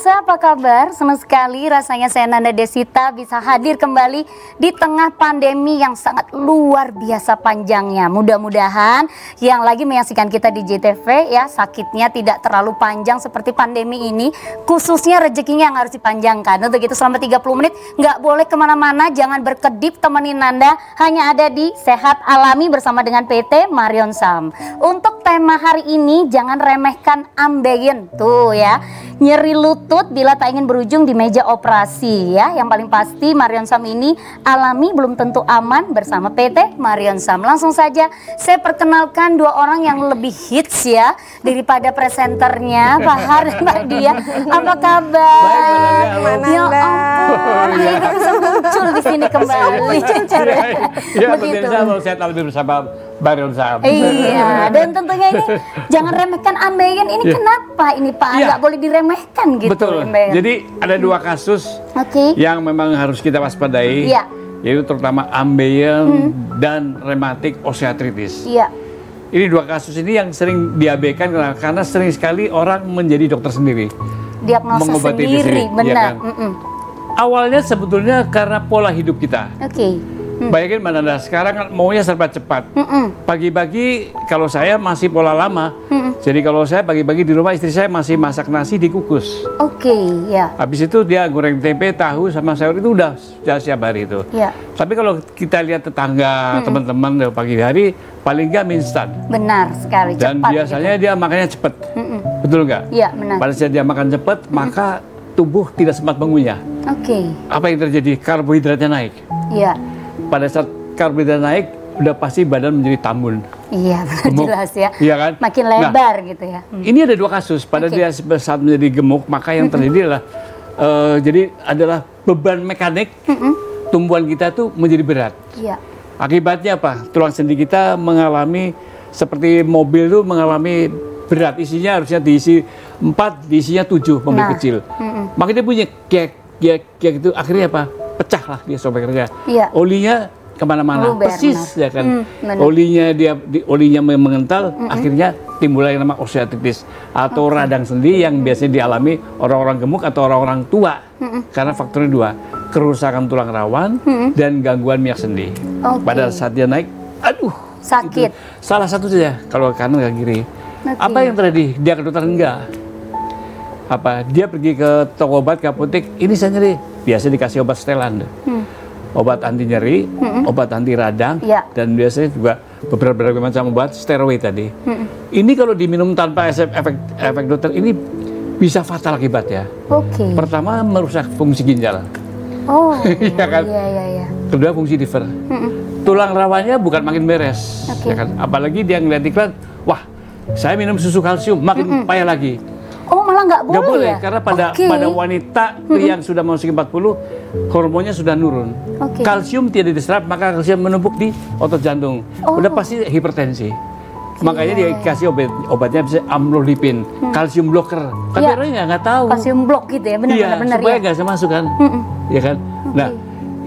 Pemirsa, apa kabar? Senang sekali rasanya saya Nanda Desita bisa hadir kembali di tengah pandemi yang sangat luar biasa panjangnya. Mudah-mudahan yang lagi menyaksikan kita di JTV ya, sakitnya tidak terlalu panjang seperti pandemi ini, khususnya rezekinya yang harus dipanjangkan. Untuk itu selama 30 menit nggak boleh kemana-mana, jangan berkedip, temenin Nanda hanya ada di Sehat Alami bersama dengan PT Marion Sam. Untuk tema hari ini, jangan remehkan ambeien tuh ya, nyeri lutut bila tak ingin berujung di meja operasi ya. Yang paling pasti Marion Sam ini alami belum tentu aman bersama PT Marion Sam. Langsung saja saya perkenalkan dua orang yang lebih hits ya daripada presenternya, Pak Har dan Mbak Dia. Apa kabar? Baik, ya ampun, akhirnya bisa muncul di sini kembali. Ya, pemirsa mau Sehat Alami bersama Marion Sam. Iya, dan tentunya ini jangan remehkan ambeien ini. Kenapa ini Pak? Nggak boleh diremehkan gitu. Betul. Ambeien. Jadi ada dua kasus yang memang harus kita waspadai, yaitu terutama ambeien dan rematik osteoartritis. Iya. Ini dua kasus ini yang sering diabaikan karena sering sekali orang menjadi dokter sendiri. Diagnosa mengobati sendiri, ya benar. kan? Awalnya sebetulnya karena pola hidup kita. Bayangin Mbak Nanda, sekarang kan maunya serba cepat. Pagi-pagi kalau saya masih pola lama, jadi kalau saya pagi-pagi di rumah istri saya masih masak nasi dikukus. Ya. Habis itu dia goreng tempe, tahu sama sayur itu udah siap hari itu. Tapi kalau kita lihat tetangga, teman-teman pagi hari paling nggak mie instan. Benar sekali. Dan cepat biasanya gitu. dia makannya cepat. Betul nggak? Iya, benar. Pada saat dia makan cepat, maka tubuh tidak sempat mengunyah. Apa yang terjadi? Karbohidratnya naik. Iya. Pada saat karbohidrat naik, udah pasti badan menjadi tambun. Iya, benar, jelas ya. Iya kan? Makin lebar gitu ya. Ini ada dua kasus. Pada dia saat menjadi gemuk, maka yang terjadi adalah beban mekanik tumbuhan kita tuh menjadi berat. Iya. Akibatnya apa? Tulang sendi kita mengalami seperti mobil tuh mengalami berat. Isinya harusnya diisi 4, diisinya 7 mobil kecil. Maka dia punya kiek itu akhirnya apa? Pecah lah dia sobeknya. Olinya kemana-mana, persis ya kan. Olinya mengental, akhirnya timbul yang nama osteoartritis atau radang sendi yang biasanya dialami orang-orang gemuk atau orang-orang tua. Karena faktornya dua, kerusakan tulang rawan dan gangguan minyak sendi. Pada saat dia naik, aduh, sakit. Salah satu saja kalau kanan nggak kiri. Apa yang terjadi? Dia ke dokter enggak. Dia pergi ke toko obat, ke apotek, ini saya nyeri. Biasa dikasih obat setelan, obat anti nyeri, obat anti radang, dan biasanya juga beberapa macam obat steroid tadi. Ini kalau diminum tanpa efek dokter ini bisa fatal akibatnya. Pertama merusak fungsi ginjal. Ya kan? Kedua fungsi liver. Tulang rawannya bukan makin beres, ya kan? Apalagi dia ngeliat iklan, wah saya minum susu kalsium makin payah lagi. Malah nggak boleh, nggak boleh ya? Karena pada wanita yang sudah memasuki 40, hormonnya sudah nurun. Kalsium tidak diserap, maka kalsium menumpuk di otot jantung. Udah pasti hipertensi. Makanya dikasih obatnya bisa amlodipin, kalsium blocker. Tapi orangnya nggak tahu. Kalsium blok gitu ya, benar-benar. Supaya nggak bisa masuk kan, ya kan. Nah,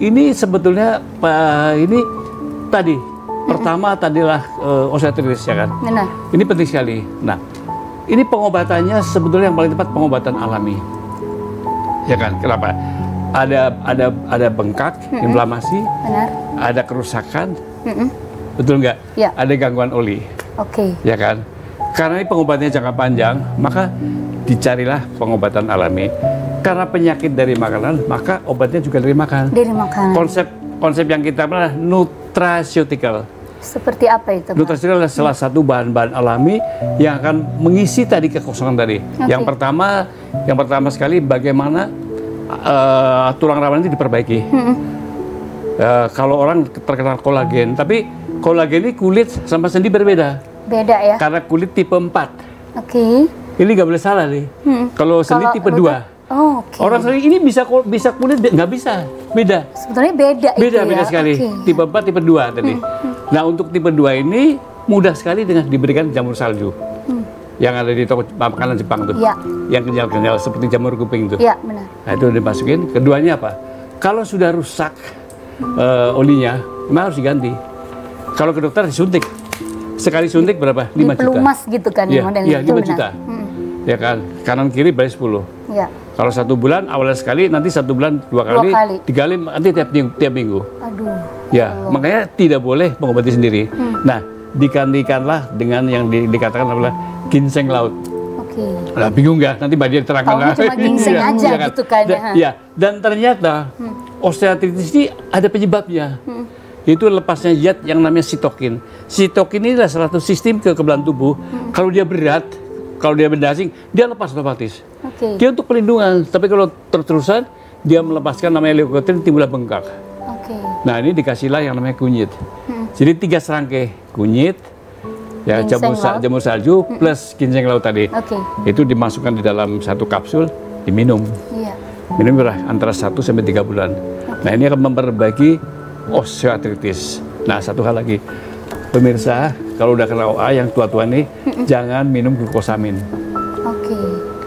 ini sebetulnya ini tadi pertama tadilah osteoartritis ya kan. Benar. Ini penting sekali. Nah, ini pengobatannya sebetulnya yang paling tepat pengobatan alami, ya kan? Kenapa? Ada bengkak, inflamasi, ada kerusakan, betul nggak? Ada gangguan oli, ya kan? Karena ini pengobatannya jangka panjang, maka dicarilah pengobatan alami. Karena penyakit dari makanan, maka obatnya juga dari makan. Dari makanan. Konsep yang kita adalah nutraceutical. Seperti apa itu? Nutraceutical adalah salah satu bahan-bahan alami yang akan mengisi tadi kekosongan tadi. Yang pertama sekali bagaimana tulang rawan itu diperbaiki. Kalau orang terkena kolagen, tapi kolagen ini kulit sama sendi berbeda. Beda ya? Karena kulit tipe 4. Ini nggak boleh salah nih. Kalau sendi tipe 2. Orang sering ini bisa kulit nggak bisa, beda. Sebetulnya beda sekali. Tipe 4, tipe 2 tadi. Nah, untuk tipe 2 ini mudah sekali dengan diberikan jamur salju. Yang ada di toko makanan Jepang tuh. Yang kenyal-kenyal seperti jamur kuping tuh. Benar. Nah, itu dimasukin. Keduanya apa? Kalau sudah rusak olinya, memang harus diganti. Kalau ke dokter disuntik. Sekali suntik berapa? 5 juta. Pelumas gitu kan ya modelnya. Iya, 5 juta. Ya kan, kanan kiri bayar 10. Kalau 1 bulan awalnya sekali, nanti 1 bulan 2 kali, 3 kali, nanti tiap minggu. Aduh. Ya, makanya tidak boleh mengobati sendiri. Nah, digantikanlah dengan yang dikatakan adalah ginseng laut. Oke. Nah, bingung nggak? Nanti Mbak Dia terangkan. Taunya cuma ginseng aja ya, gitu kan. Ya, dan ternyata osteoartritis ini ada penyebabnya. Itu lepasnya zat yang namanya sitokin. Sitokin ini adalah salah satu sistem kekebalan tubuh. Kalau dia berat, kalau dia benda asing, dia lepas otomatis. Dia untuk pelindungan. Tapi kalau terus-terusan, dia melepaskan namanya leukotriene, timbullah bengkak. Nah, ini dikasihlah yang namanya kunyit. Jadi 3 serangkai kunyit, ya jamur salju plus ginseng laut tadi. Itu dimasukkan di dalam 1 kapsul, diminum. Minum antara 1 sampai 3 bulan. Nah, ini akan memperbaiki osteoartritis. Nah, satu hal lagi, pemirsa, kalau udah kena OA yang tua-tua nih, jangan minum glukosamin.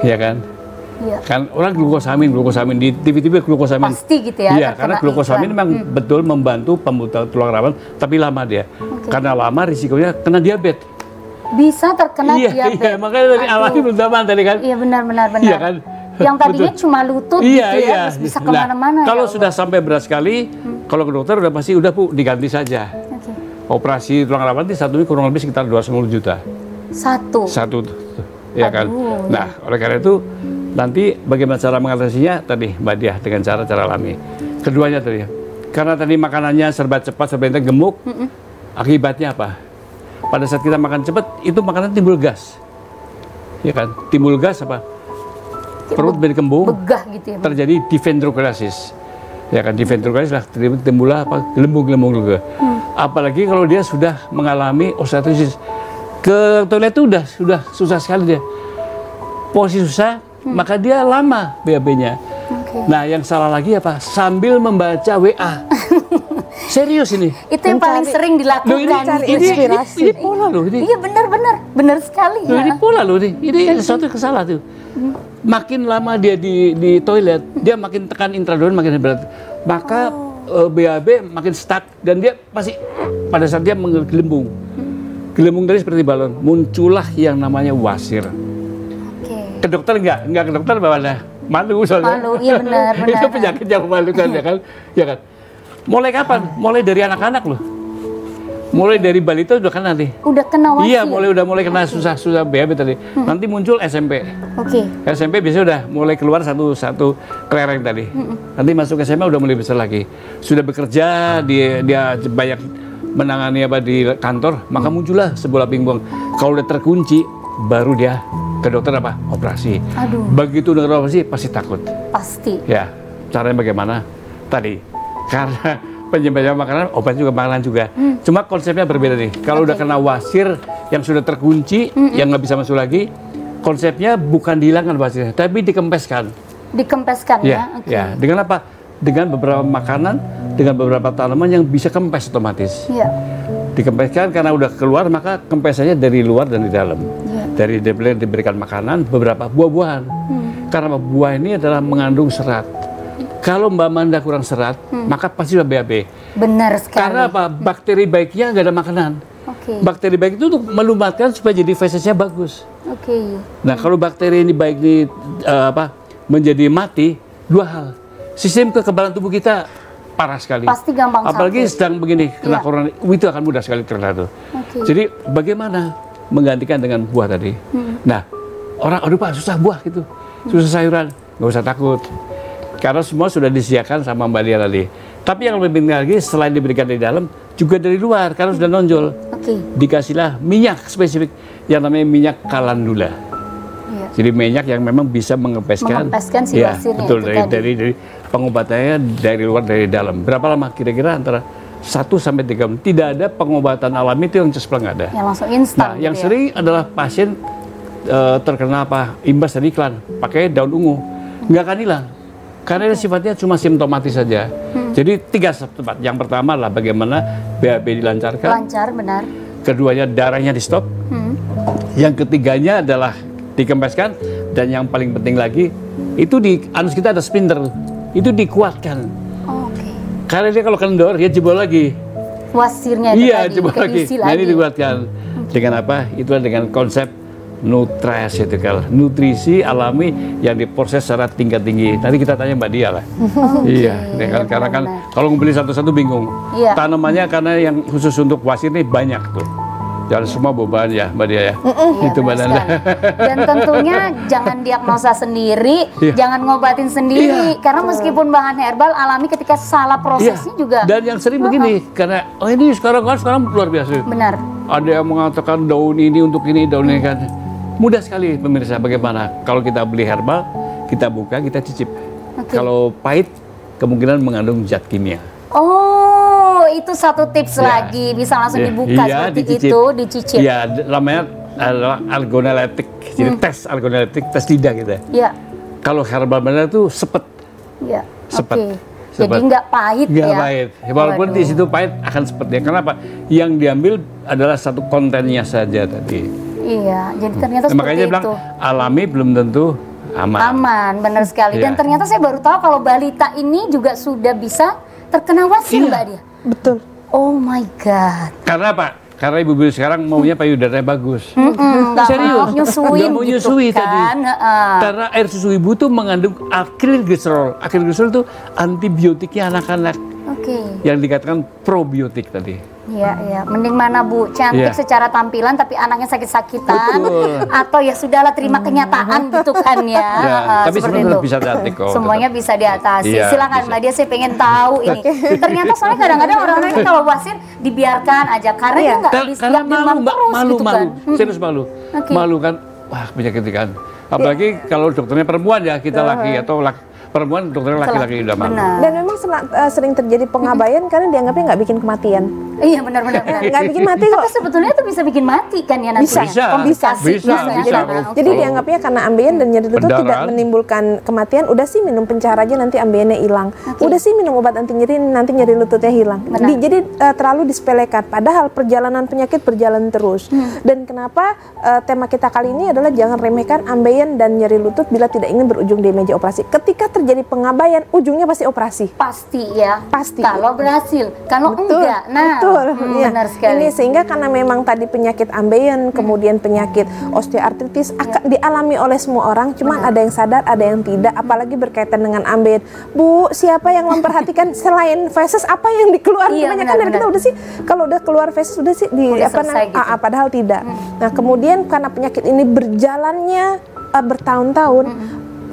Iya kan? Iya. Kan orang glukosamin di TV glukosamin. Pasti gitu ya. Iya, karena glukosamin memang betul membantu pembentukan tulang rawan, tapi lama dia. Karena lama risikonya kena diabetes. Bisa terkena diabetes. Iya, makanya dari alami belum zaman tadi kan. Iya, benar. Iya kan? Yang tadinya cuma lutut gitu ya, bisa kemana-mana. Kalau sudah sampai berat sekali, kalau ke dokter udah pasti udah Bu, diganti saja. Operasi tulang rawan itu satu kurang lebih sekitar 250 juta. Satu. Ya kan. Nah, oleh karena itu nanti bagaimana cara mengatasinya tadi Mbak Diah dengan cara alami. Keduanya tadi, karena tadi makanannya serba cepat, serba gemuk, akibatnya apa? Pada saat kita makan cepat, itu makanan timbul gas. Ya kan? Timbul gas apa? Perut berkembung, begah gitu ya, terjadi dihidrogenesis. Ya kan, dihidrogenesis lah, timbullah apa? Gelembung-gelembung juga. Apalagi kalau dia sudah mengalami osteoartritis. Ke toilet itu sudah susah sekali dia. Posisi susah, maka dia lama BAB-nya. Nah, yang salah lagi apa? Sambil membaca WA. Serius ini. Itu yang paling sering dilakukan. Ini pola loh ini. Iya, benar sekali. Ini pola loh ini. Ini sesuatu kesalah tuh. Makin lama dia di toilet, dia makin tekan intradon makin berat. Maka BAB makin stuck dan dia pasti pada saat dia menggelembung. Gelembung tadi seperti balon, muncullah yang namanya wasir. Ke dokter enggak ke dokter bagaimana? Malu soalnya. Malu, iya benar. Itu penyakit yang memalukan ya kan? Mulai kapan? Mulai dari anak-anak loh. Mulai dari balita udah kena nih. Udah kena wasir. Iya, mulai kena susah BAB tadi. Nanti muncul SMP. SMP biasanya udah mulai keluar satu kelereng tadi. Nanti masuk SMA udah mulai besar lagi. Sudah bekerja, dia banyak menangani apa di kantor, maka muncullah sebuah pingpong. Kalau udah terkunci, baru dia ke dokter apa? Operasi. Begitu dengar operasi pasti takut. Pasti. Ya, caranya bagaimana? Tadi karena penyebabnya makanan, obat juga makanan juga. Cuma konsepnya berbeda nih. Kalau udah kena wasir yang sudah terkunci, yang nggak bisa masuk lagi, konsepnya bukan dihilangkan wasirnya, tapi dikempeskan. Dikempeskan ya? Ya. Dengan apa? Dengan beberapa makanan, dengan beberapa tanaman yang bisa kempes otomatis. Dikempeskan karena udah keluar, maka kempesannya dari luar dan di dalam. Dari diberikan makanan, beberapa buah-buahan. Karena buah ini adalah mengandung serat. Kalau Mbak Manda kurang serat, maka pasti BAB. Benar sekali. Karena apa? Bakteri baiknya nggak ada makanan. Bakteri baik itu untuk melumatkan supaya jadi fesesnya bagus. Nah, kalau bakteri ini baik menjadi mati, 2 hal. Sistem kekebalan tubuh kita parah sekali. Pasti gampang sakit. Apalagi sedang begini, kena corona, itu akan mudah sekali terkena tuh. Jadi bagaimana menggantikan dengan buah tadi? Nah, orang, aduh Pak, susah buah gitu. Susah sayuran. Nggak usah takut. Karena semua sudah disediakan sama Mbak Dia tadi. Tapi yang lebih penting lagi, selain diberikan dari dalam, juga dari luar, karena sudah nonjol. Dikasihlah minyak spesifik, yang namanya minyak kalendula. Jadi minyak yang memang bisa mengempeskan si wasirnya. Betul, dari pengobatannya dari luar dari dalam. Berapa lama? Kira-kira antara 1 sampai 3 bulan. Tidak ada pengobatan alami itu yang cespleng nggak ada. Yang langsung instan. Nah, yang sering adalah pasien terkena imbas dari iklan, pakai daun ungu, nggak akan hilang. Karena sifatnya cuma simptomatis saja. Jadi 3 tempat. Yang pertama adalah bagaimana BAB dilancarkan. Lancar, benar. Keduanya darahnya di stop. Yang ketiganya adalah dikempeskan, dan yang paling penting lagi itu di anus kita ada sphincter, itu dikuatkan. Karena dia kalau kendor dia jebol lagi. Wasirnya itu jebol lagi. Nah, ini dikuatkan. Dengan apa? Itu dengan konsep nutraceutical, nutrisi alami yang diproses secara tingkat tinggi. Nanti kita tanya Mbak Dia lah. Iya, kan, karena kan kalau ngumpulin satu-satu bingung. Tanamannya karena yang khusus untuk wasir nih banyak tuh. Jangan semua beban ya Mbak Dia ya. Itu Mbak Nanda. Dan tentunya jangan diagnosa sendiri, jangan ngobatin sendiri. Karena meskipun bahan herbal alami ketika salah prosesnya juga. Dan yang sering begini, karena ini sekarang luar biasa. Benar. Ada yang mengatakan daun ini untuk ini, daun ini kan. Mudah sekali pemirsa, bagaimana kalau kita beli herbal, kita buka, kita cicip. Kalau pahit, kemungkinan mengandung zat kimia. Oh, itu satu tips lagi, bisa langsung dibuka seperti itu, dicicip. Iya, namanya adalah algoneletik, jadi tes algoneletik, tes lidah gitu ya. Iya. Kalau herbal benar itu sepet. Iya. Sepet. Jadi nggak pahit ya? Nggak pahit. Walaupun di situ pahit akan seperti. Kenapa? Yang diambil adalah satu kontennya saja tadi. Iya, jadi ternyata seperti makanya itu. Bilang alami belum tentu aman. Aman, benar sekali. Dan ternyata saya baru tahu kalau balita ini juga sudah bisa terkena wasir, Mbak Dia. Betul. Oh my God. Karena apa? Karena ibu-ibu sekarang maunya payudaranya bagus. Serius? Nggak mau nyusui gitu tadi. Karena air susu ibu tuh mengandung akrilglycerol. Akrilglycerol itu antibiotiknya anak-anak. Yang dikatakan probiotik tadi. Iya, iya. Mending mana Bu, cantik secara tampilan tapi anaknya sakit-sakitan. Atau ya sudahlah terima kenyataan gitu kan ya. Tapi sebenarnya bisa diatasi kok. Semuanya bisa diatasi. Silakan Mbak Dia, saya pengen tahu ini. Ternyata soalnya kadang-kadang orang-orang ini kalau wasir dibiarkan aja. Karena dia nggak bisa. Karena malu. Serius malu. Malu kan, wah penyakit kan. Apalagi kalau dokternya perempuan ya, kita laki atau perempuan dokternya laki-laki udah malu. Dan memang sering terjadi pengabaian karena dianggapnya nggak bikin kematian. Iya benar-benar. Nggak bikin mati kok. Tapi sebetulnya itu bisa bikin mati kan ya nantinya. Bisa. Jadi dianggapnya karena ambeien dan nyeri lutut tidak menimbulkan kematian. Udah sih minum pencar aja nanti ambeiennya hilang. Udah sih minum obat anti nyeri nanti nyeri lututnya hilang. Jadi terlalu disepelekan. Padahal perjalanan penyakit berjalan terus. Dan kenapa tema kita kali ini adalah jangan remehkan ambeien dan nyeri lutut bila tidak ingin berujung di meja operasi. Ketika terjadi pengabaian, ujungnya pasti operasi. Pasti ya. Pasti. Kalau berhasil, kalau enggak, benar sekali. Ini sehingga karena memang tadi penyakit ambeien, kemudian penyakit osteoartritis akan dialami oleh semua orang. Cuman ada yang sadar, ada yang tidak. Apalagi berkaitan dengan ambeien. Bu, siapa yang memperhatikan selain feses apa yang dikeluarkan? Kebanyakan dari kita udah sih, kalau udah keluar feses udah sih di padahal tidak. Nah kemudian karena penyakit ini berjalannya bertahun-tahun.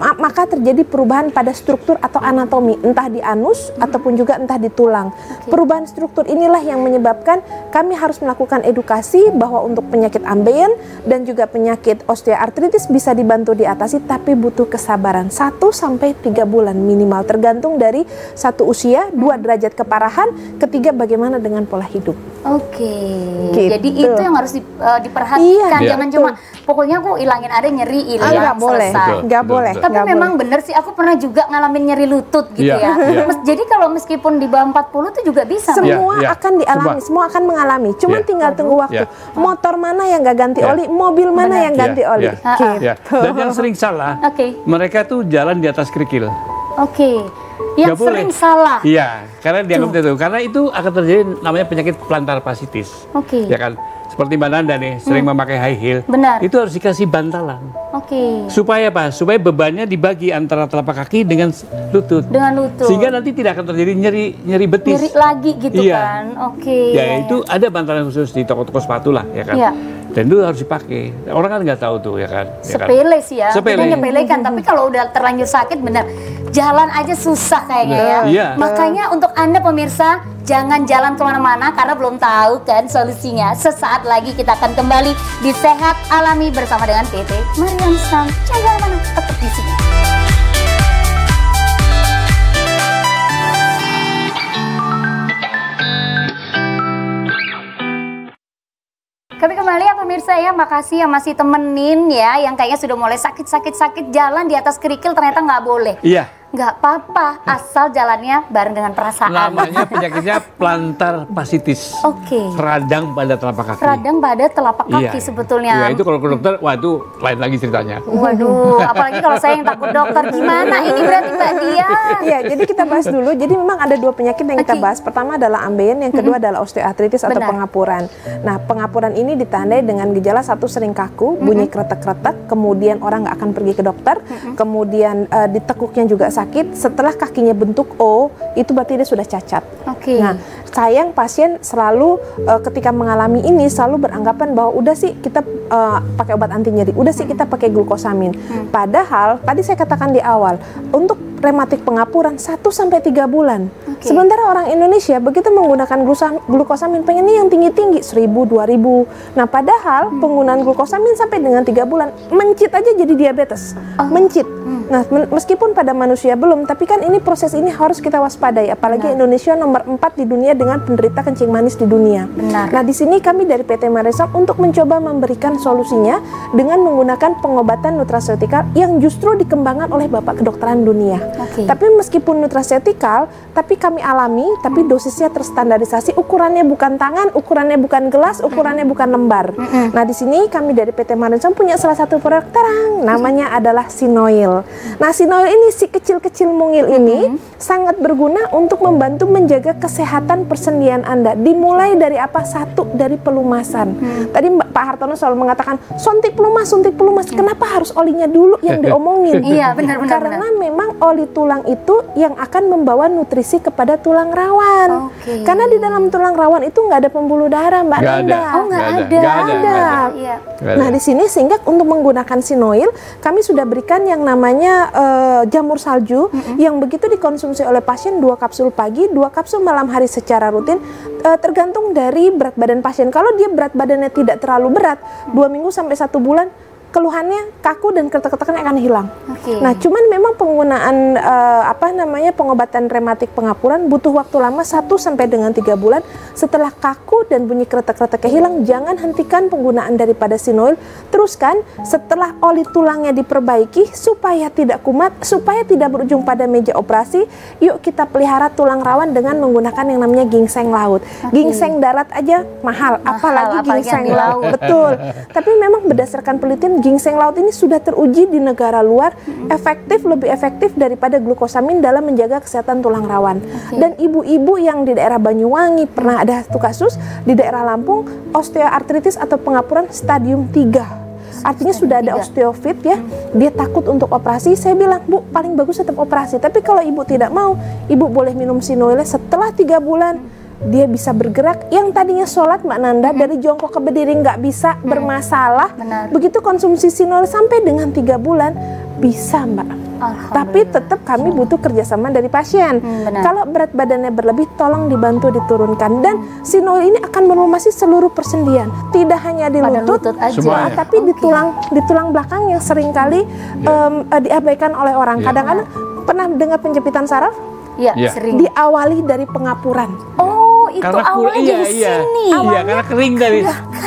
Maka terjadi perubahan pada struktur atau anatomi, entah di anus ataupun juga entah di tulang. Perubahan struktur inilah yang menyebabkan kami harus melakukan edukasi bahwa untuk penyakit ambeien dan juga penyakit osteoartritis bisa dibantu diatasi, tapi butuh kesabaran 1 sampai 3 bulan minimal, tergantung dari 1 usia, 2 derajat keparahan, 3 bagaimana dengan pola hidup. Gitu. Jadi itu yang harus diperhatikan, jangan cuma pokoknya aku hilangin ada nyeri hilang selesai. Nggak boleh. Tapi memang benar sih, aku pernah juga ngalamin nyeri lutut gitu ya. Jadi kalau meskipun di bawah 40 itu juga bisa. Semua akan dialami, semua akan mengalami. Cuma tinggal tunggu waktu. Motor mana yang nggak ganti oli, mobil mana yang ganti oli. Dan yang sering salah, mereka tuh jalan di atas kerikil. Yang sering salah. Iya, karena dianggap itu. Karena itu akan terjadi namanya penyakit plantar fasciitis. Ya kan? Seperti Mbak Nanda nih, sering memakai high heel. Benar. Itu harus dikasih bantalan. Supaya apa? Supaya bebannya dibagi antara telapak kaki dengan lutut. Sehingga nanti tidak akan terjadi nyeri betis. Nyeri lagi gitu kan. Ya itu ada bantalan khusus di toko-toko sepatu lah, ya kan. Dan itu harus dipakai. Orang kan nggak tahu tuh, ya kan. Sepele sih ya. Kita nyepelekan, tapi kalau udah terlanjur sakit benar. Jalan aja susah kayaknya ya. Makanya untuk Anda pemirsa, jangan jalan kemana-mana karena belum tahu kan solusinya. Sesaat lagi kita akan kembali di Sehat Alami bersama dengan PT Mariam Sam. Jangan kemana, tetap di sini. Kami kembali ya pemirsa ya, makasih yang masih temenin ya, yang kayaknya sudah mulai sakit jalan di atas kerikil ternyata nggak boleh. nggak apa-apa, asal jalannya bareng dengan perasaan. Namanya penyakitnya plantar fasciitis. Radang pada telapak kaki. Radang pada telapak kaki sebetulnya. Iya, itu kalau ke dokter, wah itu lain lagi ceritanya. Waduh, apalagi kalau saya yang takut dokter, gimana ini berarti Mbak Dia? Iya, jadi kita bahas dulu. Jadi memang ada dua penyakit yang kita bahas. Pertama adalah ambeien, yang kedua adalah osteoartritis atau pengapuran. Nah, pengapuran ini ditandai dengan gejala satu, sering kaku, bunyi kretek-kretek, kemudian orang nggak akan pergi ke dokter, kemudian di tekuknya juga sakit. Setelah kakinya bentuk O, itu berarti dia sudah cacat. Nah, sayang pasien selalu ketika mengalami ini selalu beranggapan bahwa udah sih kita pakai obat anti nyeri, udah sih kita pakai glukosamin. Padahal tadi saya katakan di awal, untuk rematik pengapuran 1-3 bulan. Sementara orang Indonesia begitu menggunakan glukosamin pengennya yang tinggi-tinggi 1000, 2000. Nah, padahal penggunaan glukosamin sampai dengan 3 bulan mencit aja jadi diabetes. Mencit. Nah, meskipun pada manusia belum, tapi kan ini proses ini harus kita waspadai. Apalagi Indonesia nomor 4 di dunia dengan penderita kencing manis di dunia. Nah, di sini kami dari PT Maresam untuk mencoba memberikan solusinya dengan menggunakan pengobatan nutraceutikal yang justru dikembangkan oleh Bapak Kedokteran Dunia. Tapi meskipun nutraceutikal, tapi kami alami, tapi dosisnya terstandarisasi, ukurannya bukan tangan, ukurannya bukan gelas, ukurannya bukan lembar. Nah, di sini kami dari PT Maresam punya salah satu produk terang, namanya adalah Sinoil. Nah, Sinoil ini, si kecil-kecil mungil ini sangat berguna untuk membantu menjaga kesehatan persendian Anda. Dimulai dari apa? Satu, dari pelumasan. Tadi Pak Hartono selalu mengatakan suntik pelumas, suntik pelumas. Kenapa harus olinya dulu yang diomongin? Iya, benar-benar. Karena memang oli tulang itu yang akan membawa nutrisi kepada tulang rawan. Karena di dalam tulang rawan itu nggak ada pembuluh darah, Mbak Nanda. Nggak ada. Nah, di sini sehingga untuk menggunakan Sinoil, kami sudah berikan yang namanya jamur salju yang begitu dikonsumsi oleh pasien 2 kapsul pagi, 2 kapsul malam hari secara rutin, tergantung dari berat badan pasien. Kalau dia berat badannya tidak terlalu berat, 2 minggu sampai 1 bulan keluhannya kaku dan kretek-kreteknya akan hilang. Nah, cuman memang penggunaan pengobatan rematik pengapuran butuh waktu lama 1 sampai dengan 3 bulan. Setelah kaku dan bunyi kretek-kreteknya hilang, jangan hentikan penggunaan daripada Sinoil. Teruskan setelah oli tulangnya diperbaiki supaya tidak kumat, supaya tidak berujung pada meja operasi. Yuk kita pelihara tulang rawan dengan menggunakan yang namanya ginseng laut. Ginseng darat aja mahal, apalagi ginseng laut. Betul. Tapi memang berdasarkan penelitian, ginseng laut ini sudah teruji di negara luar lebih efektif daripada glukosamin dalam menjaga kesehatan tulang rawan. Dan ibu-ibu yang di daerah Banyuwangi, pernah ada satu kasus di daerah Lampung, osteoartritis atau pengapuran stadium 3. Artinya sudah ada osteofit ya, dia takut untuk operasi. Saya bilang, Bu, paling bagus tetap operasi. Tapi kalau ibu tidak mau, ibu boleh minum Sinoil. Setelah 3 bulan dia bisa bergerak. Yang tadinya sholat, Mbak Nanda, dari jongkok ke berdiri nggak bisa, bermasalah. Begitu konsumsi Sinoil sampai dengan 3 bulan bisa, Mbak. Tapi tetap kami butuh kerjasama dari pasien. Kalau berat badannya berlebih, tolong dibantu diturunkan. Dan Sinoil ini akan melumasi seluruh persendian, tidak hanya di lutut aja, tapi di tulang belakang yang seringkali diabaikan oleh orang. Kadang-kadang pernah dengar penjepitan saraf? Sering. Diawali dari pengapuran. Itu awalnya dari sini. Iya, karena kering dari.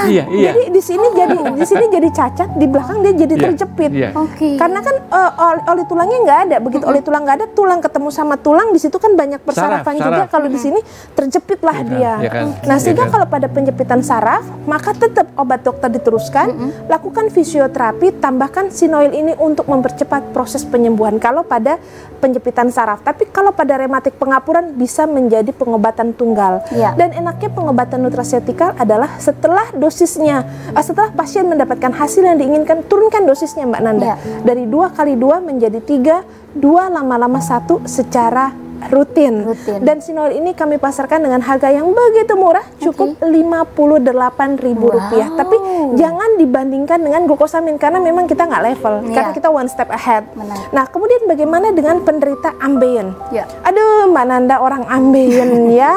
Jadi di sini jadi cacat, di belakang dia jadi terjepit. Karena kan oli tulangnya nggak ada. Begitu oli tulang nggak ada, tulang ketemu sama tulang, di situ kan banyak persarafan juga. Kalau di sini terjepitlah dia. Nah, sehingga kalau pada penjepitan saraf, maka tetap obat dokter diteruskan, lakukan fisioterapi, tambahkan Sinoil ini untuk mempercepat proses penyembuhan. Kalau pada penjepitan saraf, tapi kalau pada rematik pengapuran bisa menjadi pengobatan tunggal. Dan enaknya pengobatan nutraceutikal adalah setelah dosisnya, setelah pasien mendapatkan hasil yang diinginkan, turunkan dosisnya, Mbak Nanda. Dari 2 kali 2 menjadi 3, 2 lama-lama 1 secara rutin. Dan Sinoil ini kami pasarkan dengan harga yang begitu murah, cukup Rp58.000. Tapi jangan dibandingkan dengan glukosamin karena memang kita nggak level, karena kita one step ahead. Nah, kemudian bagaimana dengan penderita ambeien? Aduh, Mbak Nanda, orang ambeien ya.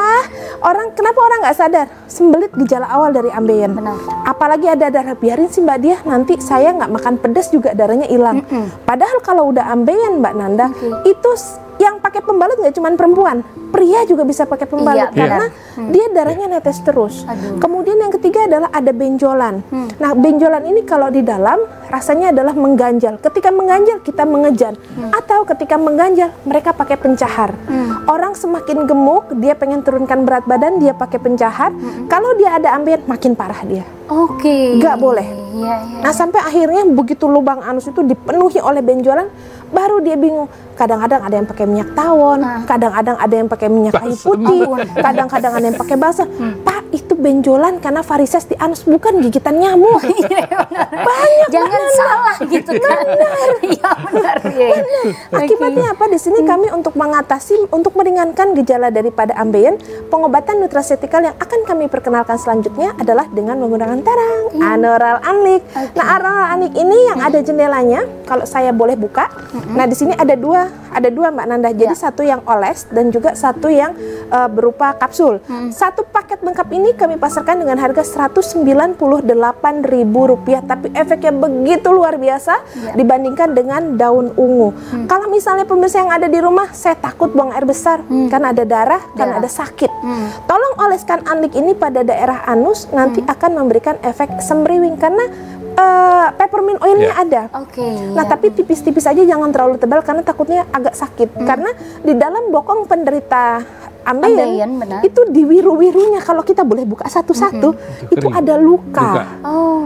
Kenapa orang nggak sadar? Sembelit gejala awal dari ambeien. Apalagi ada darah, biarin sih Mbak Dia, nanti saya nggak makan pedas juga darahnya hilang. Padahal kalau udah ambeien, Mbak Nanda, itu yang pakai pembalut nggak cuma perempuan, pria juga bisa pakai pembalut karena dia darahnya netes terus. Kemudian yang ketiga adalah ada benjolan. Nah, benjolan ini kalau di dalam rasanya adalah mengganjal. Ketika mengganjal kita mengejan, atau ketika mengganjal mereka pakai pencahar. Orang semakin gemuk, dia pengen turunkan berat badan, dia pakai pencahar. Kalau dia ada ambeien, makin parah dia. Nggak boleh. Nah, sampai akhirnya begitu lubang anus itu dipenuhi oleh benjolan, baru dia bingung. Kadang-kadang ada yang pakai minyak tawon, kadang-kadang ada yang pakai minyak kayu putih, kadang-kadang ada yang pakai basah. Pak, itu benjolan karena varises di anus, bukan gigitan nyamuk. Banyak. Jangan salah gitu kan. Iya benar. Akibatnya apa? Di sini kami untuk mengatasi, untuk meringankan gejala daripada ambeien, pengobatan nutrasetikal yang akan kami perkenalkan selanjutnya adalah dengan menggunakan terang, Anoral Anlik. Nah, Anoral Anlik ini yang ada jendelanya, kalau saya boleh buka. Nah, di sini ada dua Mbak Nanda. Jadi satu yang oles dan juga satu yang berupa kapsul. Satu paket lengkap ini kami pasarkan dengan harga Rp198.000, tapi efeknya begitu luar biasa dibandingkan dengan daun ungu. Kalau misalnya pemirsa yang ada di rumah, saya takut buang air besar karena ada darah, karena ada sakit. Tolong oleskan Anlik ini pada daerah anus, nanti akan memberikan efek semriwing karena peppermint oilnya ada. Nah, tapi tipis-tipis aja, jangan terlalu tebal karena takutnya agak sakit. Karena di dalam bokong penderita ambeien itu di wiru-wirunya, kalau kita boleh buka satu-satu, itu ada luka.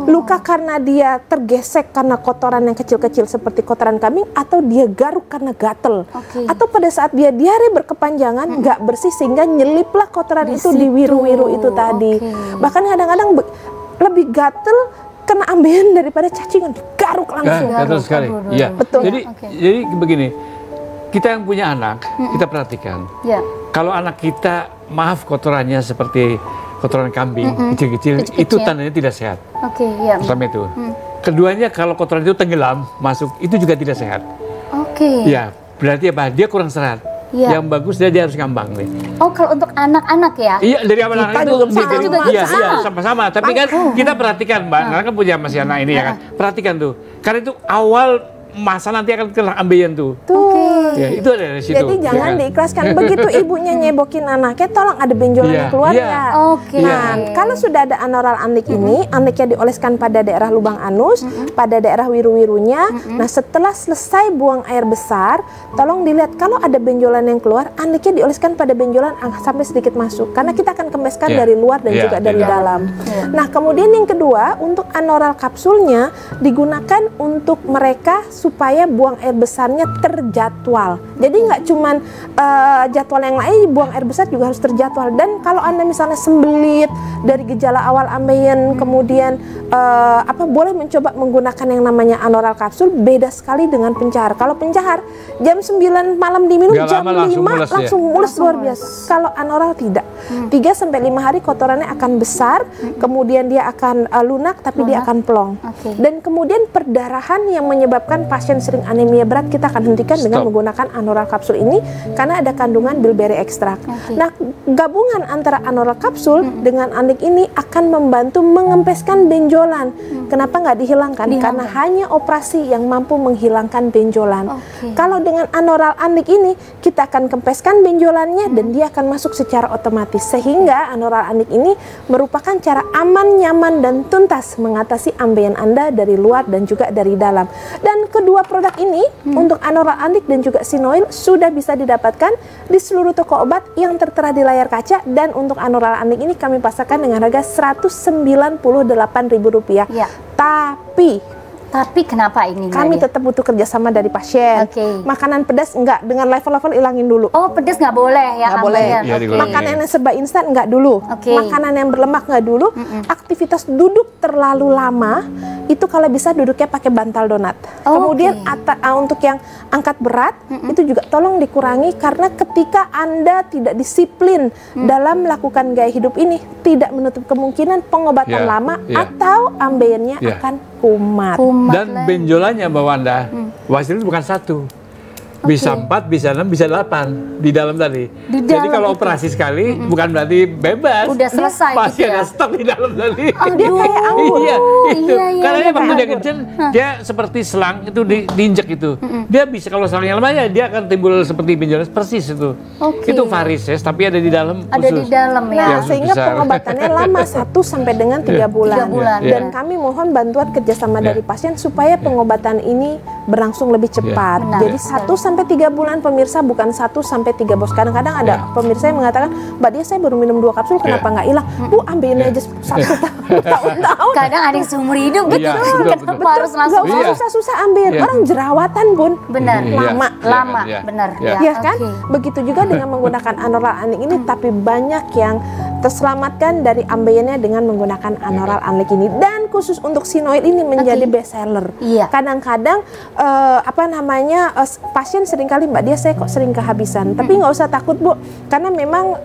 Luka karena dia tergesek karena kotoran yang kecil-kecil seperti kotoran kambing, atau dia garuk karena gatel, atau pada saat dia diare berkepanjangan nggak bersih sehingga nyeliplah kotoran itu di wiru-wiru itu tadi. Bahkan kadang-kadang lebih gatel kena ambeien daripada cacingan, digaruk langsung. Gatel sekali. Iya. Betul. Jadi begini, kita yang punya anak, kita perhatikan. Kalau anak kita, maaf, kotorannya seperti kotoran kambing, kecil-kecil, itu tandanya tidak sehat. Pertama itu. Keduanya, kalau kotoran itu tenggelam, masuk, itu juga tidak sehat. Ya, berarti apa? Dia kurang serat. Yang bagus dia harus ngambang nih. Kalau untuk anak-anak ya? Iya, dari anak-anak itu juga sama-sama. Tapi kan kita perhatikan, Mbak, karena kan punya masih anak ini ya kan. Perhatikan tuh, karena itu awal masa nanti akan kena ambeien tuh. Ya, itu ada di situ. Jadi jangan diikhlaskan. Begitu ibunya nyebokin anaknya, tolong ada benjolan yang keluar ya. Nah, kalau sudah ada Anoral Anlik ini, Anliknya dioleskan pada daerah lubang anus, pada daerah wiru-wirunya. Nah, setelah selesai buang air besar, tolong dilihat kalau ada benjolan yang keluar, Anliknya dioleskan pada benjolan sampai sedikit masuk. Karena kita akan kempeskan dari luar dan juga dari dalam. Nah, kemudian yang kedua, untuk Anoral kapsulnya digunakan untuk mereka supaya buang air besarnya terjadwal. Jadi nggak cuman jadwal yang lain, buang air besar juga harus terjadwal. Dan kalau Anda misalnya sembelit dari gejala awal ambeien, kemudian boleh mencoba menggunakan yang namanya Anoral kapsul, beda sekali dengan pencahar. Kalau pencahar jam 9 malam diminum, jam 5 langsung mulus luar biasa. Kalau Anoral tidak. 3-5 hari kotorannya akan besar, kemudian dia akan lunak, tapi dia akan plong. Dan kemudian perdarahan yang menyebabkan pasien sering anemia berat, kita akan hentikan dengan menggunakan Anoral kapsul ini karena ada kandungan bilberry ekstrak. Nah, gabungan antara Anoral kapsul dengan Anlik ini akan membantu mengempeskan benjolan. Kenapa nggak dihilangkan? Karena hanya operasi yang mampu menghilangkan benjolan. Kalau dengan Anoral Anlik ini, kita akan kempeskan benjolannya dan dia akan masuk secara otomatis. Sehingga Anoral Anlik ini merupakan cara aman, nyaman, dan tuntas mengatasi ambeien Anda dari luar dan juga dari dalam. Dan kedua produk ini, untuk Anoral Anlik dan juga Sinoil, sudah bisa didapatkan di seluruh toko obat yang tertera di layar kaca. Dan untuk Anoral Anlik ini kami pasarkan dengan harga Rp198.000. Tapi kenapa ini? Kami tetap butuh kerjasama dari pasien. Makanan pedas enggak, dengan level-level ilangin dulu. Pedas nggak boleh ya? Nggak boleh. Makanan yang serba instan enggak dulu. Makanan yang berlemak enggak dulu. Aktivitas duduk terlalu lama, itu kalau bisa duduknya pakai bantal donat. Kemudian untuk yang angkat berat, itu juga tolong dikurangi, karena ketika Anda tidak disiplin dalam melakukan gaya hidup ini, tidak menutup kemungkinan pengobatan lama atau ambeiennya akan kumat. Dan benjolannya Mbak Wanda, Wasil itu bukan satu. Bisa 4, bisa 6, bisa 8 di dalam tadi. Jadi kalau operasi sekali bukan berarti bebas. Udah selesai Masih gitu ya? ada stok di dalam tadi. Dia kayak anggur. Iya, itu. Iya, Karena iya, dia waktu dia kayak kenceng, dia seperti selang itu diinjek itu. Dia bisa kalau selangnya lemah ya dia akan timbul seperti benjolan persis itu. Oke. Itu varises tapi ada di dalam Ada di dalam ya. Nah, Yang sehingga besar. pengobatannya lama 1 sampai dengan 3 bulan. 3 bulan. Dan kami mohon bantuan kerjasama dari pasien supaya pengobatan ini berlangsung lebih cepat. Benar. Jadi 1 sampai 3 bulan pemirsa, bukan 1 sampai 3 bos. Kadang-kadang ada pemirsa yang mengatakan, Mbak Dia saya baru minum 2 kapsul kenapa nggak hilang? Bu ambilin aja 1 tahun. Kadang ada yang seumur hidup Iya, betul. betul, Kenapa betul. harus langsung? Nggak usah Iya. susah-susah ambil. Iya. Orang jerawatan Bun. Benar. Iya. Lama. Lama, Iya. benar. Iya. Ya kan? Oke. Begitu juga dengan menggunakan anoral anik ini, tapi banyak yang terselamatkan dari ambeien dengan menggunakan anoral anik ini. Dan khusus untuk sinoil ini menjadi best seller. Iya. Kadang-kadang pasien seringkali Mbak Dia saya kok sering kehabisan. Tapi nggak usah takut Bu, karena memang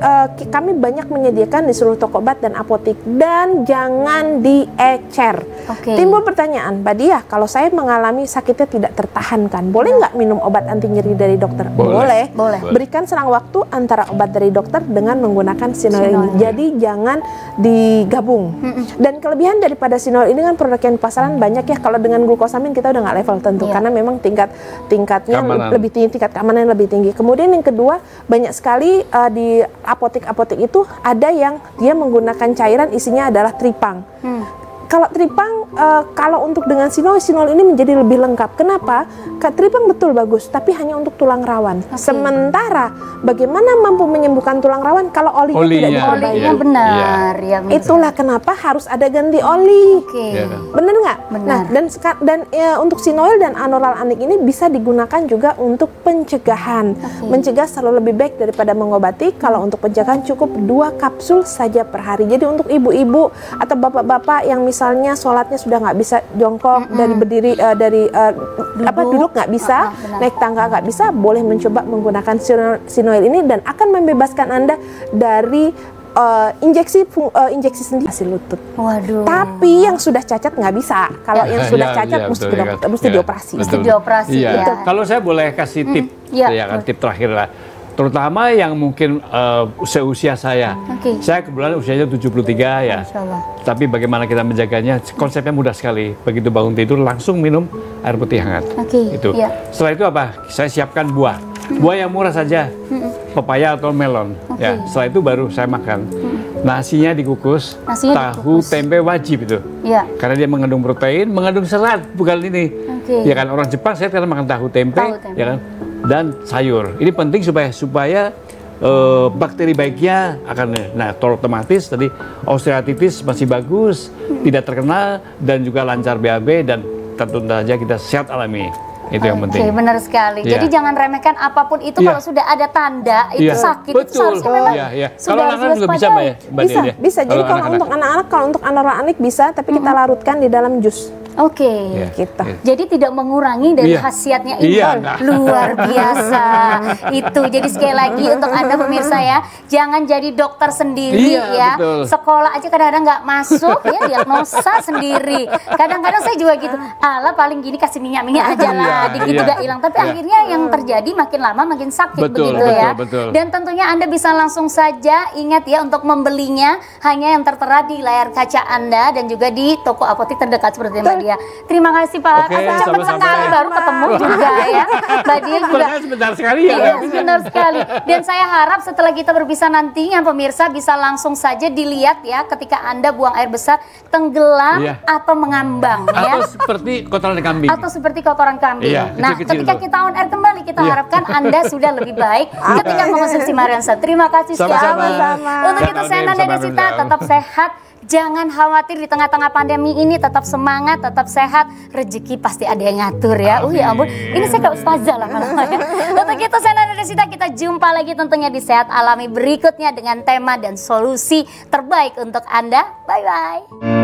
kami banyak menyediakan di seluruh toko obat dan apotek, dan jangan diecer. Oke. Timbul pertanyaan, Mbak Dia, kalau saya mengalami sakitnya tidak tertahankan, boleh nggak minum obat anti nyeri dari dokter? Boleh. Boleh. Berikan selang waktu antara obat dari dokter dengan menggunakan sinoil ini. Sinoil. Jadi jangan digabung. Dan kelebihan daripada sinoil ini kan produk yang di pasaran banyak ya. Kalau dengan glukosamin kita udah nggak level tentu, Iya. karena memang tingkatnya Keamanan. lebih tinggi, tingkat keamanan lebih tinggi. Kemudian yang kedua, banyak sekali di apotek-apotek itu ada yang dia menggunakan cairan isinya adalah tripang. Kalau tripang, kalau untuk dengan sinol ini menjadi lebih lengkap. Kenapa? Tripang betul bagus, tapi hanya untuk tulang rawan. Sementara bagaimana mampu menyembuhkan tulang rawan kalau olinya tidak Olinya. diperbaiki? Olinya benar ya. Mirza. Itulah kenapa harus ada ganti oli. Oke. Iya kan? Bener nggak? Benar. Nah, dan untuk sinoil dan anoral anik ini bisa digunakan juga untuk pencegahan. Mencegah selalu lebih baik daripada mengobati. Kalau untuk pencegahan cukup 2 kapsul saja per hari. Jadi untuk ibu-ibu atau bapak-bapak yang misalnya sholatnya sudah nggak bisa jongkok, dari berdiri, duduk nggak bisa, benar. naik tangga nggak bisa, boleh mencoba menggunakan sinoil ini dan akan membebaskan Anda dari injeksi sendi lutut. Waduh. Tapi yang sudah cacat nggak bisa. Kalau yang sudah Iya, cacat iya, mesti betul, ya kan? mesti Iya, dioperasi. betul. Mesti dioperasi, Iya. ya. Kalau saya boleh kasih tip, Iya. ya kan, tip terakhir lah. Terutama yang mungkin seusia saya. Oke. Saya kebetulan usianya 73 ya. Masya Allah. Tapi bagaimana kita menjaganya, konsepnya mudah sekali. Begitu bangun tidur langsung minum air putih hangat. Oke, Itu. iya. Setelah itu apa? Saya siapkan buah. Buah yang murah saja. Pepaya atau melon. Ya, setelah itu baru saya makan. Nasinya dikukus, Nasinya tahu, dikukus. tempe wajib itu. Iya. Karena dia mengandung protein, mengandung serat, bukan ini. Oke. Ya kan, orang Jepang saya kadang makan tahu tempe, Tahu tempe. ya kan, dan sayur. Ini penting supaya bakteri baiknya akan, nah, otomatis tadi osteoartritis masih bagus, tidak terkena, dan juga lancar BAB, dan tentu saja kita sehat alami. Itu yang Oke, penting. benar sekali. Iya. Jadi jangan remehkan apapun itu Iya. kalau sudah ada tanda itu Iya, sakit itu betul. seharusnya memang Iya, iya. sudah Kalau harus anak-anak juga bisa, Mbak ya? Mbak Bisa, Dia? bisa. Jadi kalau untuk anak-anak, kalau untuk anoral anik bisa, tapi kita larutkan di dalam jus. Oke. Iya, Gitu. iya. Jadi tidak mengurangi dari Iya. khasiatnya ini. Iya, enggak. Luar biasa. Itu. Jadi sekali lagi untuk Anda pemirsa ya, jangan jadi dokter sendiri Iya, ya. betul. Sekolah aja kadang-kadang nggak masuk ya, diagnosa sendiri. Kadang-kadang saya juga gitu, ala paling gini kasih minyak-minyak aja lah, Iya, dikit iya. juga hilang. Tapi Iya. akhirnya yang terjadi makin lama makin sakit Betul, begitu betul, ya. betul. Dan tentunya Anda bisa langsung saja ingat ya untuk membelinya hanya yang tertera di layar kaca Anda dan juga di toko apotek terdekat seperti Mbak Dia. Terima kasih Pak. Oke, Cepet sama-sama. sekali baru ketemu juga ya. Mbak Dia juga. Padahal sebentar sekali ya. Iya, benar sekali. Dan saya harap setelah kita berpisah nantinya pemirsa bisa langsung saja dilihat ya ketika Anda buang air besar tenggelam Iya. atau mengambang ya. Atau seperti kotoran kambing. Atau seperti kotoran kambing. Iya, Nah, kecil-kecil ketika tuh. kita on air kembali, kita Iya. harapkan Anda sudah lebih baik ketika mengkonsumsi Mariansa. Terima kasih Sama-sama. sekali. Untuk itu saya Nanda Desita, tetap sehat. Jangan khawatir di tengah-tengah pandemi ini, tetap semangat, tetap sehat. Rezeki pasti ada yang ngatur ya. Ya ampun, ini saya kayak ustazah lama-lama ya. Untuk itu saya Nanda Desita, kita jumpa lagi tentunya di Sehat Alami berikutnya dengan tema dan solusi terbaik untuk Anda. Bye-bye.